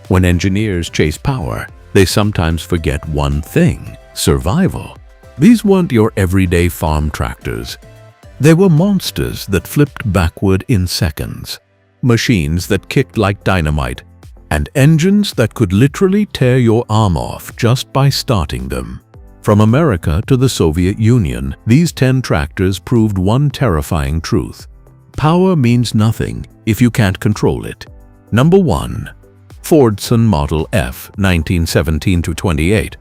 When engineers chase power, they sometimes forget one thing: survival. These weren't your everyday farm tractors. They were monsters that flipped backward in seconds, machines that kicked like dynamite, and engines that could literally tear your arm off just by starting them. From America to the Soviet Union, these 10 tractors proved one terrifying truth: power means nothing if you can't control it. Number 1. Fordson Model F, 1917-28.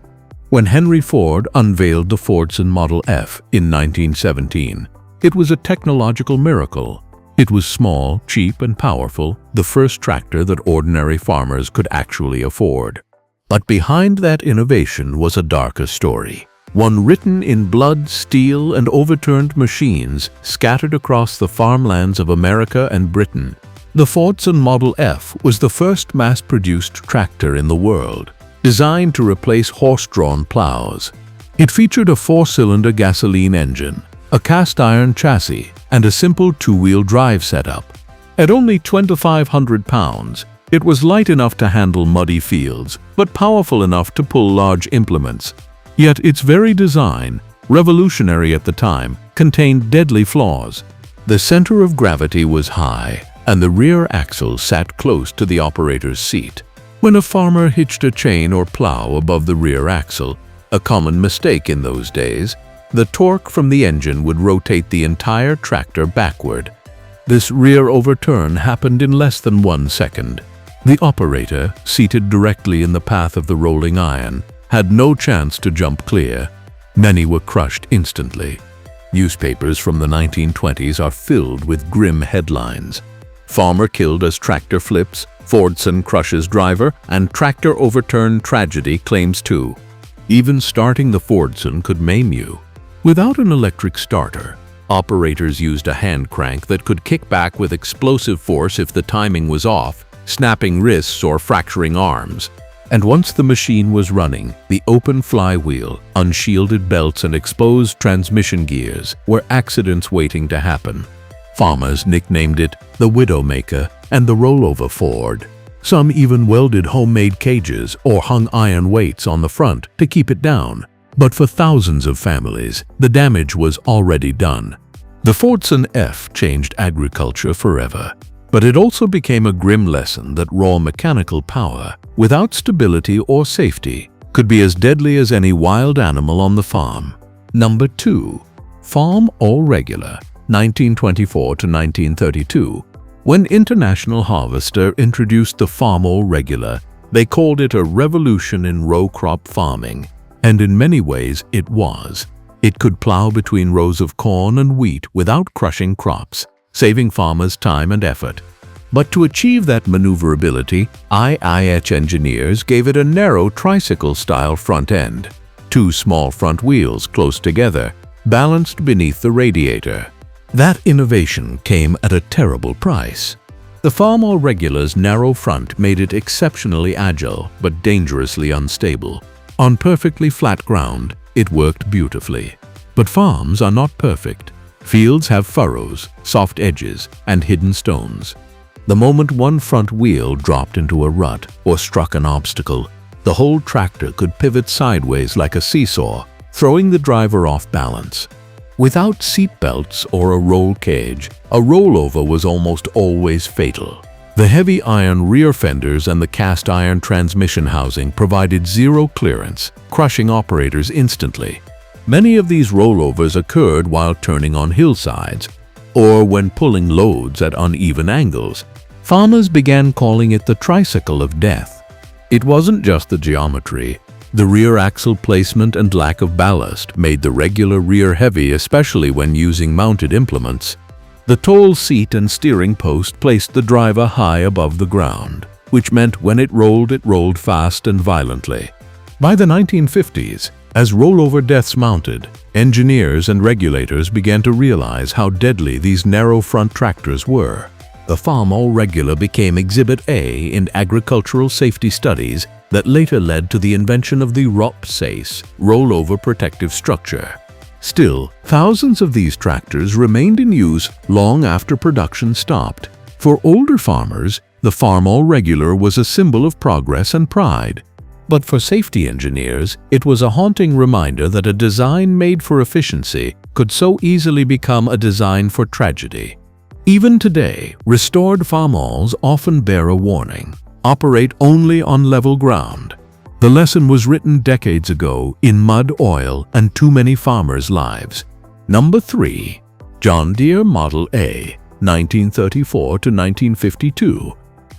When Henry Ford unveiled the Fordson Model F in 1917, it was a technological miracle. It was small, cheap, and powerful, the first tractor that ordinary farmers could actually afford. But behind that innovation was a darker story, one written in blood, steel, and overturned machines scattered across the farmlands of America and Britain. The Fordson Model F was the first mass-produced tractor in the world, designed to replace horse-drawn plows. It featured a 4-cylinder gasoline engine, a cast-iron chassis, and a simple 2-wheel drive setup. At only 2,500 pounds, it was light enough to handle muddy fields, but powerful enough to pull large implements. Yet its very design, revolutionary at the time, contained deadly flaws. The center of gravity was high, and the rear axle sat close to the operator's seat. When a farmer hitched a chain or plow above the rear axle, a common mistake in those days, the torque from the engine would rotate the entire tractor backward. This rear overturn happened in less than 1 second. The operator, seated directly in the path of the rolling iron, had no chance to jump clear. Many were crushed instantly. Newspapers from the 1920s are filled with grim headlines: "Farmer killed as tractor flips," "Fordson crushes driver," and "Tractor overturned tragedy claims 2." Even starting the Fordson could maim you. Without an electric starter, operators used a hand crank that could kick back with explosive force if the timing was off, snapping wrists or fracturing arms. And once the machine was running, the open flywheel, unshielded belts, and exposed transmission gears were accidents waiting to happen. Farmers nicknamed it the Widowmaker and the Rollover Ford. Some even welded homemade cages or hung iron weights on the front to keep it down. But for thousands of families, the damage was already done. The Fordson F changed agriculture forever, but it also became a grim lesson that raw mechanical power, without stability or safety, could be as deadly as any wild animal on the farm. Number 2. Farmall Regular, 1924-1932. When International Harvester introduced the Farmall Regular, they called it a revolution in row crop farming. And in many ways it was. It could plow between rows of corn and wheat without crushing crops, saving farmers time and effort. But to achieve that maneuverability, IIH engineers gave it a narrow tricycle-style front end, 2 small front wheels close together, balanced beneath the radiator. That innovation came at a terrible price. The Farmall Regular's narrow front made it exceptionally agile but dangerously unstable. On perfectly flat ground, it worked beautifully. But farms are not perfect. Fields have furrows, soft edges, and hidden stones. The moment one front wheel dropped into a rut or struck an obstacle, the whole tractor could pivot sideways like a seesaw, throwing the driver off balance. Without seat belts or a roll cage, a rollover was almost always fatal. The heavy iron rear fenders and the cast iron transmission housing provided zero clearance, crushing operators instantly. Many of these rollovers occurred while turning on hillsides or when pulling loads at uneven angles. Farmers began calling it the tricycle of death. It wasn't just the geometry. The rear axle placement and lack of ballast made the regular rear heavy, especially when using mounted implements. The tall seat and steering post placed the driver high above the ground, which meant when it rolled fast and violently. By the 1950s, as rollover deaths mounted, engineers and regulators began to realize how deadly these narrow front tractors were. The Farmall Regular became Exhibit A in agricultural safety studies that later led to the invention of the ROP-SACE, rollover protective structure. Still, thousands of these tractors remained in use long after production stopped. For older farmers, The Farmall Regular was a symbol of progress and pride. But for safety engineers, it was a haunting reminder that a design made for efficiency could so easily become a design for tragedy. Even today, restored Farmalls often bear a warning: operate only on level ground. The lesson was written decades ago in mud, oil, and too many farmers' lives. Number 3. John Deere Model A, 1934 to 1952.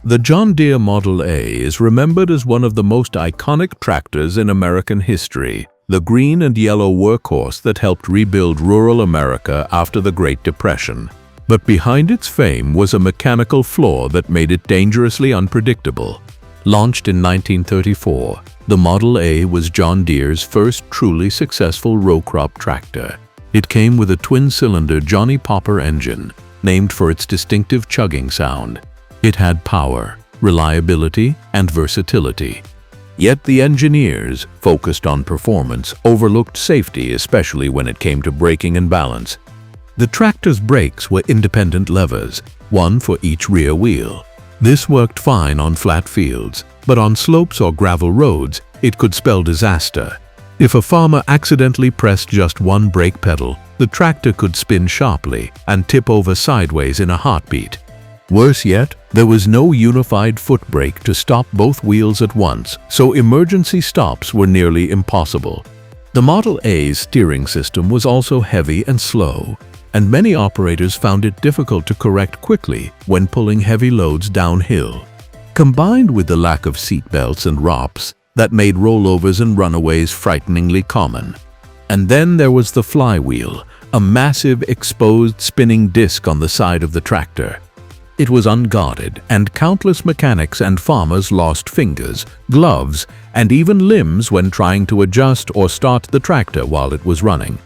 The John Deere Model A is remembered as one of the most iconic tractors in American history, the green and yellow workhorse that helped rebuild rural America after the Great Depression. But behind its fame was a mechanical flaw that made it dangerously unpredictable. Launched in 1934, the Model A was John Deere's first truly successful row crop tractor. It came with a twin-cylinder Johnny Popper engine, named for its distinctive chugging sound. It had power, reliability, and versatility. Yet the engineers, focused on performance, overlooked safety, especially when it came to braking and balance. The tractor's brakes were independent levers, one for each rear wheel. This worked fine on flat fields, but on slopes or gravel roads, it could spell disaster. If a farmer accidentally pressed just one brake pedal, the tractor could spin sharply and tip over sideways in a heartbeat. Worse yet, there was no unified foot brake to stop both wheels at once, so emergency stops were nearly impossible. The Model A's steering system was also heavy and slow, and many operators found it difficult to correct quickly when pulling heavy loads downhill. Combined with the lack of seat belts and ROPs, that made rollovers and runaways frighteningly common. And then there was the flywheel, a massive exposed spinning disc on the side of the tractor. It was unguarded, and countless mechanics and farmers lost fingers, gloves, and even limbs when trying to adjust or start the tractor while it was running.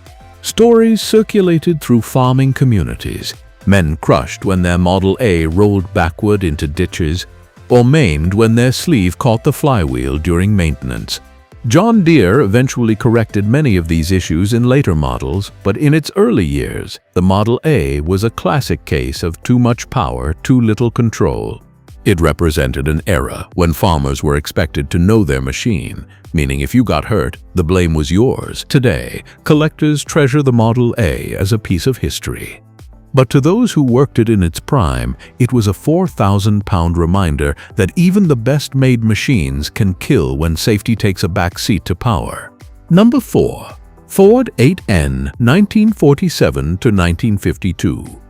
Stories circulated through farming communities, men crushed when their Model A rolled backward into ditches, or maimed when their sleeve caught the flywheel during maintenance. John Deere eventually corrected many of these issues in later models, but in its early years, the Model A was a classic case of too much power, too little control. It represented an era when farmers were expected to know their machine, meaning if you got hurt, the blame was yours. Today, collectors treasure the Model A as a piece of history. But to those who worked it in its prime, it was a 4,000-pound reminder that even the best-made machines can kill when safety takes a back seat to power. Number 4. Ford 8N, 1947 to 1952.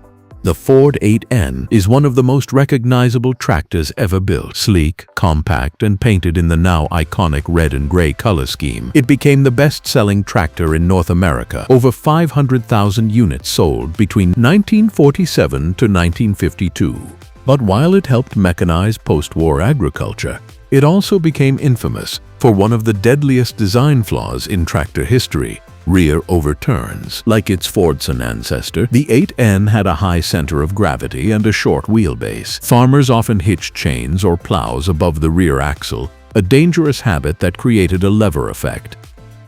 The Ford 8N is one of the most recognizable tractors ever built. Sleek, compact, and painted in the now iconic red and gray color scheme, it became the best-selling tractor in North America. Over 500,000 units sold between 1947 to 1952. But while it helped mechanize post-war agriculture, it also became infamous for one of the deadliest design flaws in tractor history: rear overturns. Like its Fordson ancestor, the 8N had a high center of gravity and a short wheelbase. Farmers often hitched chains or plows above the rear axle, a dangerous habit that created a lever effect.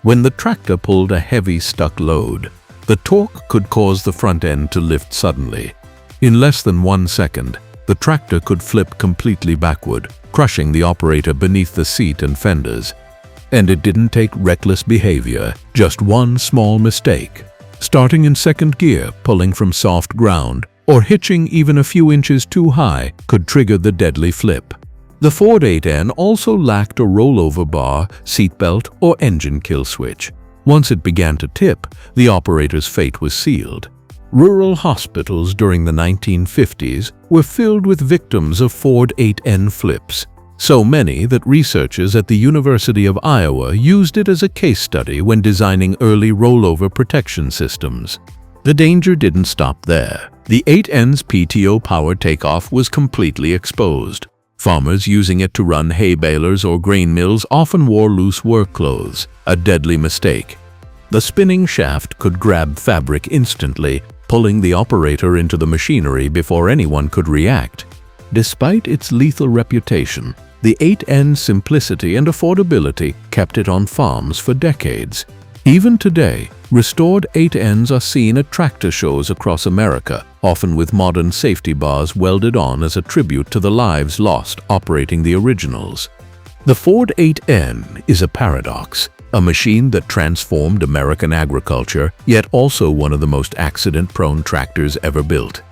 When the tractor pulled a heavy stuck load, the torque could cause the front end to lift suddenly. In less than 1 second, the tractor could flip completely backward, crushing the operator beneath the seat and fenders. And it didn't take reckless behavior, just one small mistake. Starting in second gear, pulling from soft ground, or hitching even a few inches too high could trigger the deadly flip. The Ford 8N also lacked a rollover bar, seatbelt, or engine kill switch. Once it began to tip, the operator's fate was sealed. Rural hospitals during the 1950s were filled with victims of Ford 8N flips. So many that researchers at the University of Iowa used it as a case study when designing early rollover protection systems. The danger didn't stop there. The 8N's PTO power takeoff was completely exposed. Farmers using it to run hay balers or grain mills often wore loose work clothes, a deadly mistake. The spinning shaft could grab fabric instantly, pulling the operator into the machinery before anyone could react. Despite its lethal reputation, the 8N's simplicity and affordability kept it on farms for decades. Even today, Restored 8Ns are seen at tractor shows across America, often with modern safety bars welded on as a tribute to the lives lost operating the originals. The Ford 8N is a paradox, a machine that transformed American agriculture, yet also one of the most accident-prone tractors ever built.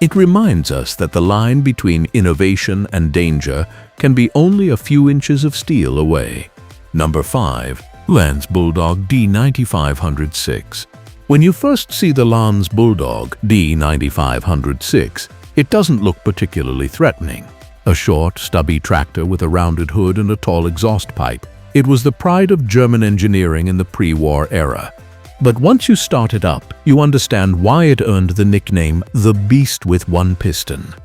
It reminds us that the line between innovation and danger can be only a few inches of steel away. Number 5. Lanz Bulldog D9506. When you first see the Lanz Bulldog D9506, it doesn't look particularly threatening. A short, stubby tractor with a rounded hood and a tall exhaust pipe, it was the pride of German engineering in the pre-war era. But once you start it up, you understand why it earned the nickname the Beast with One Piston.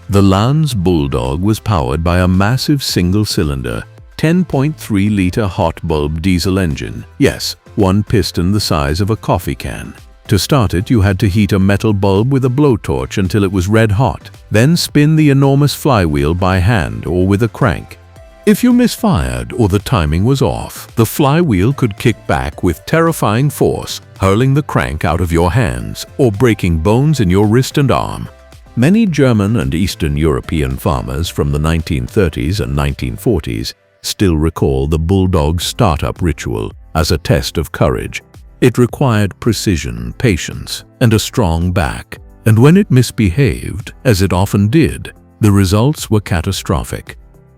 The Lanz Bulldog was powered by a massive single-cylinder, 10.3-liter hot bulb diesel engine. Yes, one piston the size of a coffee can. To start it, you had to heat a metal bulb with a blowtorch until it was red hot, then spin the enormous flywheel by hand or with a crank. If you misfired or the timing was off, the flywheel could kick back with terrifying force, hurling the crank out of your hands or breaking bones in your wrist and arm. Many German and Eastern European farmers from the 1930s and 1940s still recall the Bulldog's startup ritual as a test of courage. It required precision, patience, and a strong back, and when it misbehaved, as it often did, the results were catastrophic.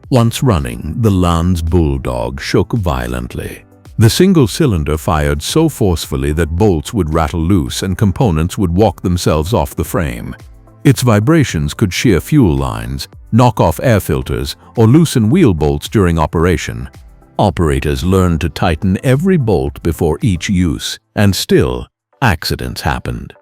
Once running, the Lanz Bulldog shook violently. The single cylinder fired so forcefully that bolts would rattle loose and components would walk themselves off the frame. Its vibrations could shear fuel lines, knock off air filters, or loosen wheel bolts during operation. Operators learned to tighten every bolt before each use, and still, accidents happened.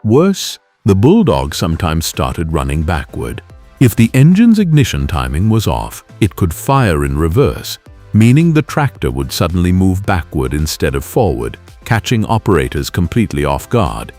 Worse, the Bulldog sometimes started running backward. If the engine's ignition timing was off, it could fire in reverse, meaning the tractor would suddenly move backward instead of forward, catching operators completely off guard.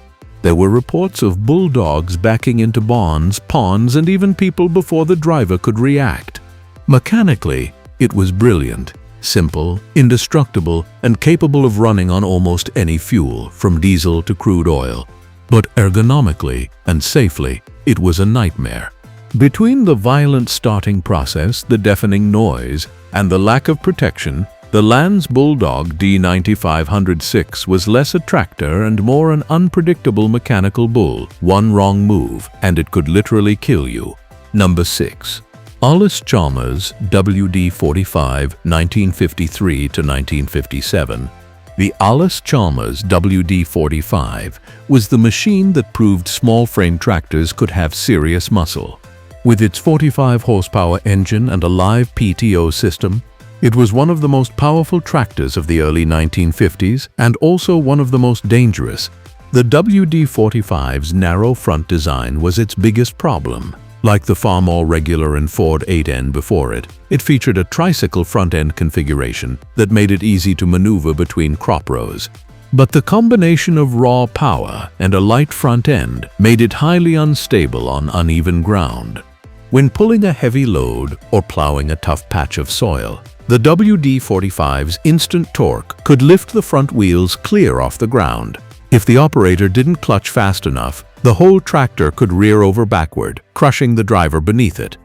There were reports of Bulldogs backing into barns, ponds, and even people before the driver could react. Mechanically, it was brilliant, simple, indestructible, and capable of running on almost any fuel, from diesel to crude oil. But ergonomically and safely, it was a nightmare. Between the violent starting process, the deafening noise, and the lack of protection, the Lanz Bulldog D9506 was less a tractor and more an unpredictable mechanical bull. One wrong move, and it could literally kill you. Number 6. Allis-Chalmers WD45 1953 to 1957. The Allis-Chalmers WD45 was the machine that proved small-frame tractors could have serious muscle. With its 45 horsepower engine and a live PTO system, it was one of the most powerful tractors of the early 1950s and also one of the most dangerous. The WD45's narrow front design was its biggest problem. Like the Farmall Regular and Ford 8N before it, it featured a tricycle front-end configuration that made it easy to maneuver between crop rows. But the combination of raw power and a light front end made it highly unstable on uneven ground. When pulling a heavy load or plowing a tough patch of soil, the WD45's instant torque could lift the front wheels clear off the ground. If the operator didn't clutch fast enough, the whole tractor could rear over backward, crushing the driver beneath it.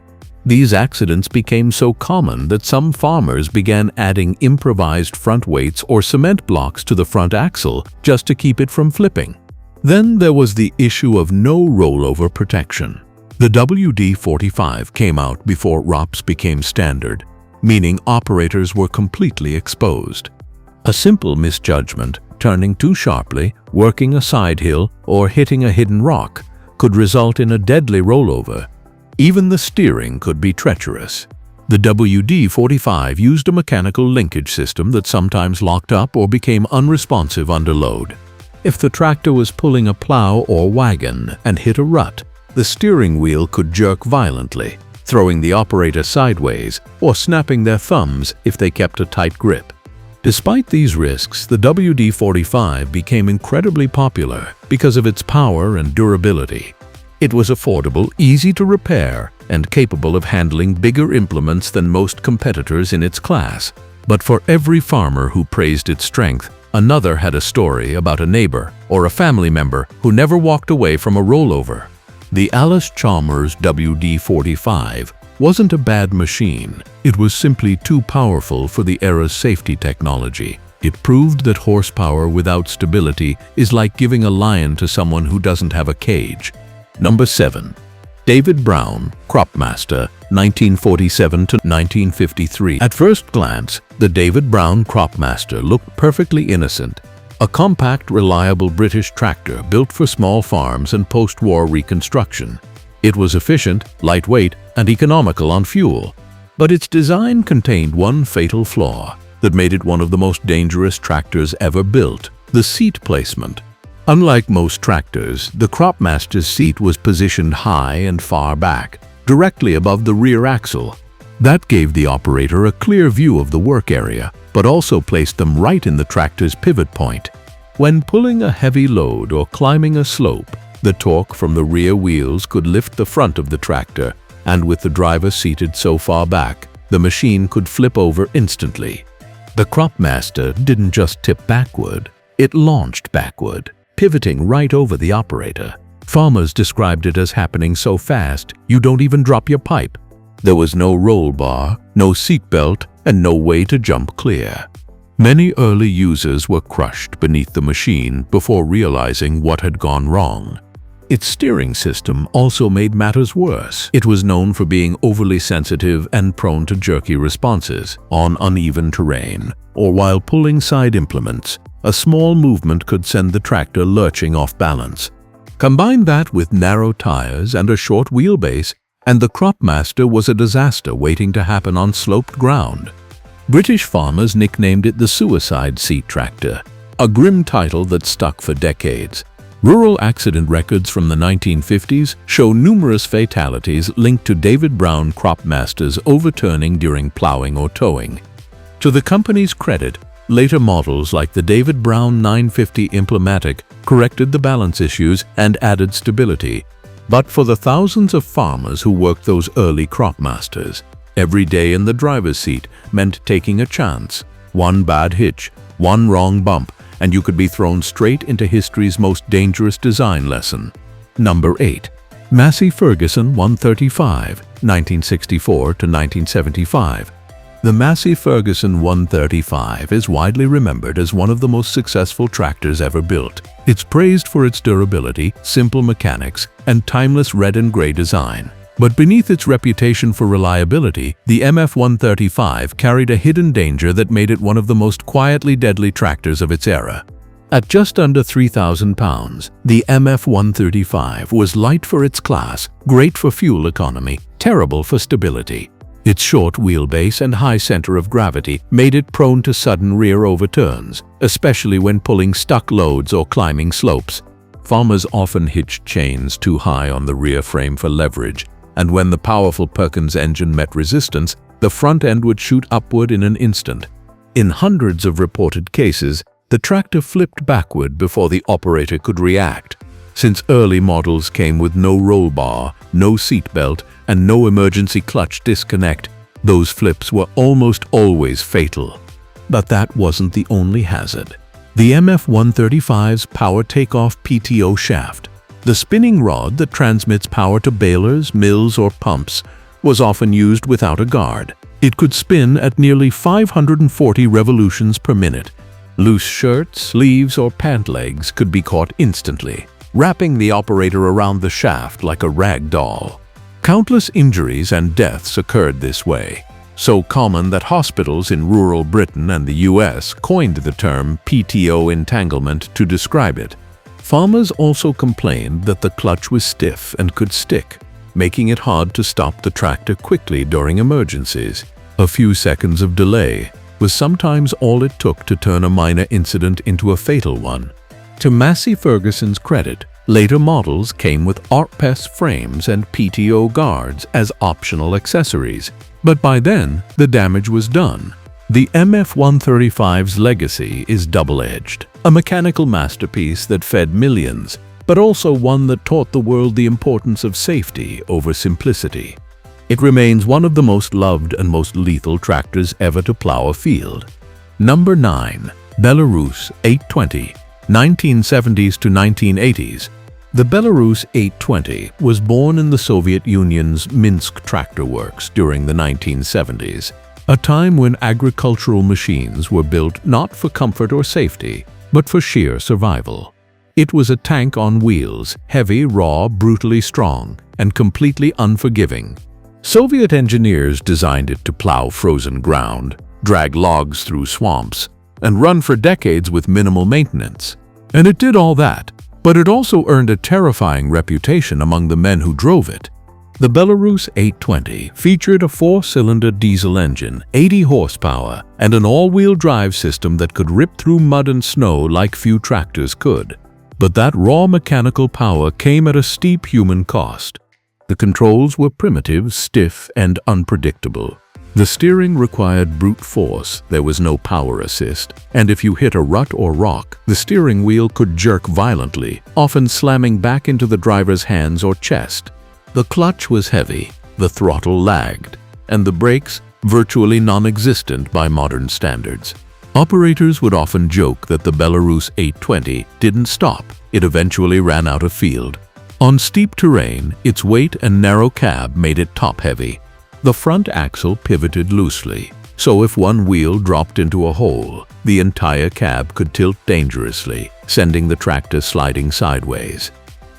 These accidents became so common that some farmers began adding improvised front weights or cement blocks to the front axle just to keep it from flipping. Then there was the issue of no rollover protection. The WD45 came out before ROPS became standard, meaning operators were completely exposed. A simple misjudgment, turning too sharply, working a side hill, or hitting a hidden rock, could result in a deadly rollover. Even the steering could be treacherous. The WD45 used a mechanical linkage system that sometimes locked up or became unresponsive under load. If the tractor was pulling a plow or wagon and hit a rut, the steering wheel could jerk violently, throwing the operator sideways or snapping their thumbs if they kept a tight grip. Despite these risks, the WD45 became incredibly popular because of its power and durability. It was affordable, easy to repair, and capable of handling bigger implements than most competitors in its class. But for every farmer who praised its strength, Another had a story about a neighbor or a family member who never walked away from a rollover. The Allis-Chalmers WD45 wasn't a bad machine. It was simply too powerful for the era's safety technology. It proved that horsepower without stability is like giving a lion to someone who doesn't have a cage. Number 7. David Brown, Cropmaster, 1947 to 1953. At first glance, the David Brown Cropmaster looked perfectly innocent. A compact, reliable British tractor built for small farms and post-war reconstruction. It was efficient, lightweight, and economical on fuel. But its design contained one fatal flaw that made it one of the most dangerous tractors ever built: the seat placement. Unlike most tractors, the Cropmaster's seat was positioned high and far back, directly above the rear axle. That gave the operator a clear view of the work area, but also placed them right in the tractor's pivot point. When pulling a heavy load or climbing a slope, the torque from the rear wheels could lift the front of the tractor, and with the driver seated so far back, the machine could flip over instantly. The Cropmaster didn't just tip backward, it launched backward, pivoting right over the operator. Farmers described it as happening so fast, you don't even drop your pipe. There was no roll bar, no seat belt, and no way to jump clear. Many early users were crushed beneath the machine before realizing what had gone wrong. Its steering system also made matters worse. It was known for being overly sensitive and prone to jerky responses on uneven terrain, or while pulling side implements. A small movement could send the tractor lurching off balance. Combine that with narrow tires and a short wheelbase, and the Cropmaster was a disaster waiting to happen on sloped ground. British farmers nicknamed it the suicide seat tractor, a grim title that stuck for decades. Rural accident records from the 1950s show numerous fatalities linked to David Brown Cropmasters overturning during plowing or towing. To the company's credit, later models like the David Brown 950 Implomatic corrected the balance issues and added stability. But for the thousands of farmers who worked those early Cropmasters, every day in the driver's seat meant taking a chance. One bad hitch, one wrong bump, and you could be thrown straight into history's most dangerous design lesson. Number 8. Massey Ferguson 135, 1964 to 1975. The Massey Ferguson 135 is widely remembered as one of the most successful tractors ever built. It's praised for its durability, simple mechanics, and timeless red and gray design. But beneath its reputation for reliability, the MF135 carried a hidden danger that made it one of the most quietly deadly tractors of its era. At just under 3,000 pounds, the MF135 was light for its class, great for fuel economy, terrible for stability. Its short wheelbase and high center of gravity made it prone to sudden rear overturns, especially when pulling stuck loads or climbing slopes. Farmers often hitched chains too high on the rear frame for leverage, and when the powerful Perkins engine met resistance, the front end would shoot upward in an instant. In hundreds of reported cases, the tractor flipped backward before the operator could react. Since early models came with no roll bar, no seat belt, and no emergency clutch disconnect, those flips were almost always fatal. But that wasn't the only hazard. The MF135's power takeoff PTO shaft, the spinning rod that transmits power to balers, mills, or pumps, was often used without a guard. It could spin at nearly 540 revolutions per minute. Loose shirts, sleeves, or pant legs could be caught instantly, wrapping the operator around the shaft like a rag doll. Countless injuries and deaths occurred this way, so common that hospitals in rural Britain and the US coined the term PTO entanglement to describe it. Farmers also complained that the clutch was stiff and could stick, making it hard to stop the tractor quickly during emergencies. A few seconds of delay was sometimes all it took to turn a minor incident into a fatal one. To Massey Ferguson's credit, later models came with ARPES frames and PTO guards as optional accessories, but by then the damage was done. The MF135's legacy is double-edged, a mechanical masterpiece that fed millions, but also one that taught the world the importance of safety over simplicity. It remains one of the most loved and most lethal tractors ever to plow a field. Number 9. Belarus 820, 1970s to 1980s. The Belarus 820 was born in the Soviet Union's Minsk tractor works during the 1970s, a time when agricultural machines were built not for comfort or safety, but for sheer survival. It was a tank on wheels, heavy, raw, brutally strong, and completely unforgiving. Soviet engineers designed it to plow frozen ground, drag logs through swamps, and run for decades with minimal maintenance. And it did all that, but it also earned a terrifying reputation among the men who drove it. The Belarus 820 featured a 4-cylinder diesel engine, 80 horsepower, and an all-wheel drive system that could rip through mud and snow like few tractors could. But that raw mechanical power came at a steep human cost. The controls were primitive, stiff, and unpredictable. The steering required brute force, there was no power assist, and if you hit a rut or rock, the steering wheel could jerk violently, often slamming back into the driver's hands or chest. The clutch was heavy, the throttle lagged, and the brakes virtually non-existent by modern standards. Operators would often joke that the Belarus 820 didn't stop, it eventually ran out of field. On steep terrain, its weight and narrow cab made it top-heavy. The front axle pivoted loosely, so if one wheel dropped into a hole, the entire cab could tilt dangerously, sending the tractor sliding sideways.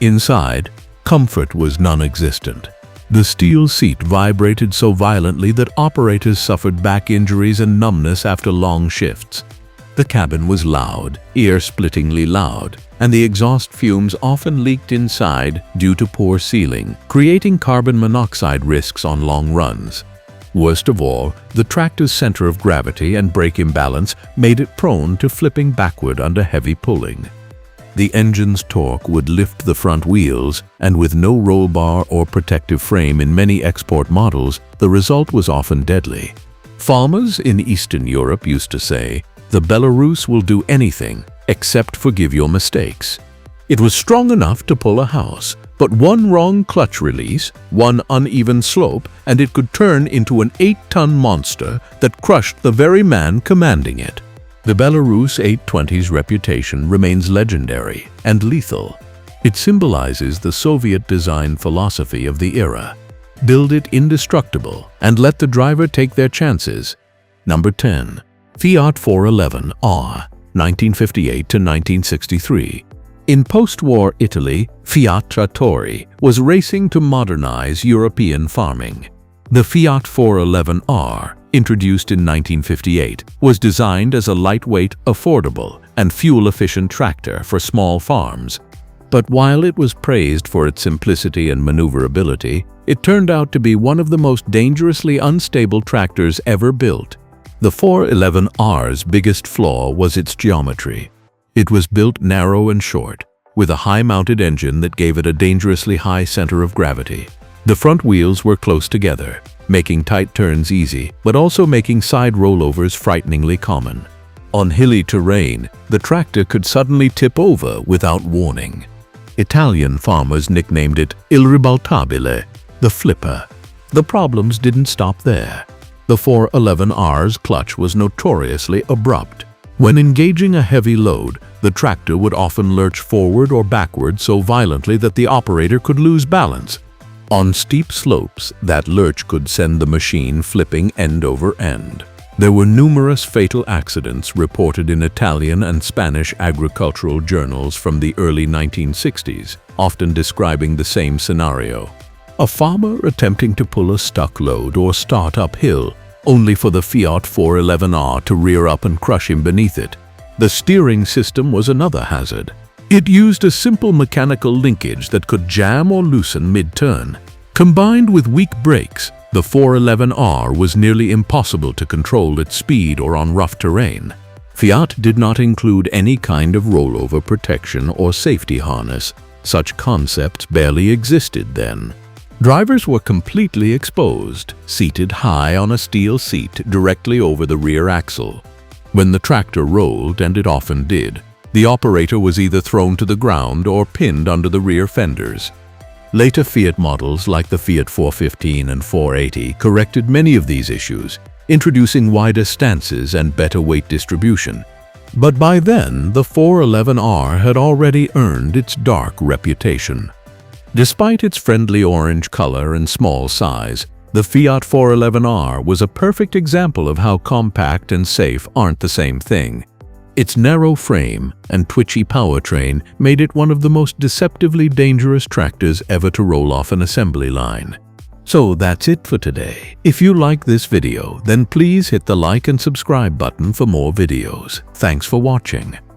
Inside, comfort was non-existent. The steel seat vibrated so violently that operators suffered back injuries and numbness after long shifts. The cabin was loud, ear-splittingly loud, and the exhaust fumes often leaked inside due to poor sealing, creating carbon monoxide risks on long runs. Worst of all, the tractor's center of gravity and brake imbalance made it prone to flipping backward under heavy pulling. The engine's torque would lift the front wheels, and with no roll bar or protective frame in many export models, the result was often deadly. Farmers in Eastern Europe used to say, "The Belarus will do anything except forgive your mistakes." It was strong enough to pull a house, but one wrong clutch release, one uneven slope, and it could turn into an 8-ton monster that crushed the very man commanding it. The Belarus 820's reputation remains legendary and lethal. It symbolizes the Soviet design philosophy of the era. Build it indestructible and let the driver take their chances. Number 10. Fiat 411R, 1958 to 1963. In post-war Italy, Fiat Trattori was racing to modernize European farming. The Fiat 411R, introduced in 1958, was designed as a lightweight, affordable, and fuel-efficient tractor for small farms. But while it was praised for its simplicity and maneuverability, it turned out to be one of the most dangerously unstable tractors ever built. The 411R's biggest flaw was its geometry. It was built narrow and short, with a high-mounted engine that gave it a dangerously high center of gravity. The front wheels were close together, making tight turns easy, but also making side rollovers frighteningly common. On hilly terrain, the tractor could suddenly tip over without warning. Italian farmers nicknamed it Il Ribaltabile, the flipper. The problems didn't stop there. The 411R's clutch was notoriously abrupt. When engaging a heavy load, the tractor would often lurch forward or backward so violently that the operator could lose balance. On steep slopes, that lurch could send the machine flipping end over end. There were numerous fatal accidents reported in Italian and Spanish agricultural journals from the early 1960s, often describing the same scenario. A farmer attempting to pull a stuck load or start uphill, only for the Fiat 411R to rear up and crush him beneath it. The steering system was another hazard. It used a simple mechanical linkage that could jam or loosen mid-turn. Combined with weak brakes, the 411R was nearly impossible to control at speed or on rough terrain. Fiat did not include any kind of rollover protection or safety harness. Such concepts barely existed then. Drivers were completely exposed, seated high on a steel seat directly over the rear axle. When the tractor rolled, and it often did, the operator was either thrown to the ground or pinned under the rear fenders. Later Fiat models like the Fiat 415 and 480 corrected many of these issues, introducing wider stances and better weight distribution. But by then, the 411R had already earned its dark reputation. Despite its friendly orange color and small size, the Fiat 411R was a perfect example of how compact and safe aren't the same thing. Its narrow frame and twitchy powertrain made it one of the most deceptively dangerous tractors ever to roll off an assembly line. So that's it for today. If you like this video, then please hit the like and subscribe button for more videos. Thanks for watching.